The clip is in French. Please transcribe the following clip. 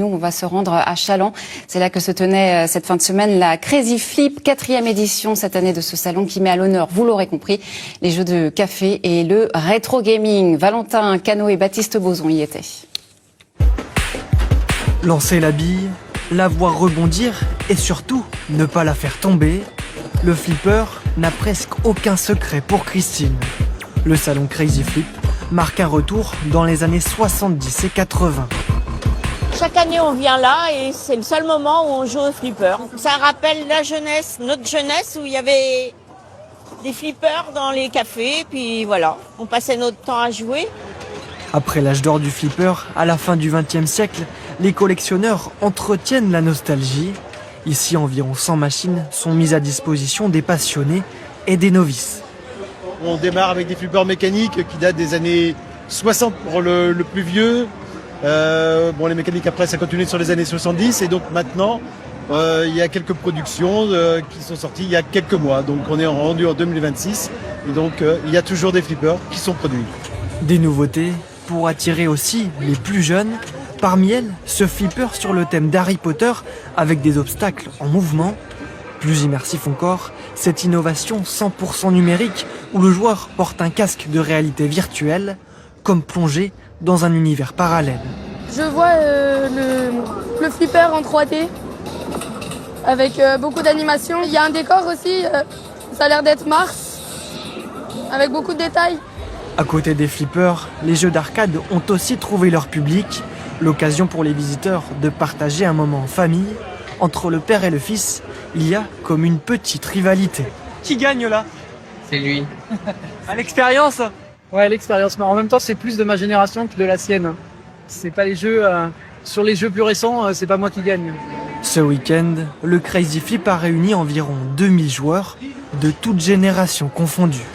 Nous, on va se rendre à Challans. C'est là que se tenait cette fin de semaine la Crazy Flip, 4e édition cette année de ce salon qui met à l'honneur, vous l'aurez compris, les jeux de café et le rétro gaming. Valentin Cano et Baptiste Bozon y étaient. Lancer la bille, la voir rebondir et surtout ne pas la faire tomber, le flipper n'a presque aucun secret pour Christine. Le salon Crazy Flip marque un retour dans les années 70 et 80. Chaque année, on vient là et c'est le seul moment où on joue au flipper. Ça rappelle la jeunesse, notre jeunesse, où il y avait des flippers dans les cafés. Puis voilà, on passait notre temps à jouer. Après l'âge d'or du flipper, à la fin du XXe siècle, les collectionneurs entretiennent la nostalgie. Ici, environ 100 machines sont mises à disposition des passionnés et des novices. On démarre avec des flippers mécaniques qui datent des années 60 pour le plus vieux. Les mécaniques après ça continue sur les années 70 et donc maintenant il y a quelques productions qui sont sorties il y a quelques mois. Donc on est rendu en 2026 et donc il y a toujours des flippers qui sont produits. Des nouveautés pour attirer aussi les plus jeunes. Parmi elles, ce flipper sur le thème d'Harry Potter avec des obstacles en mouvement. Plus immersif encore, cette innovation 100% numérique où le joueur porte un casque de réalité virtuelle, comme plongé dans un univers parallèle. Je vois le flipper en 3D avec beaucoup d'animation. Il y a un décor aussi, ça a l'air d'être Mars, avec beaucoup de détails. À côté des flippers, les jeux d'arcade ont aussi trouvé leur public, l'occasion pour les visiteurs de partager un moment en famille. Entre le père et le fils, il y a comme une petite rivalité. Qui gagne là? C'est lui. À l'expérience? Ouais, l'expérience, mais en même temps, c'est plus de ma génération que de la sienne. C'est pas les jeux, sur les jeux plus récents, c'est pas moi qui gagne. Ce week-end, le Crazy Flip a réuni environ 2000 joueurs, de toutes générations confondues.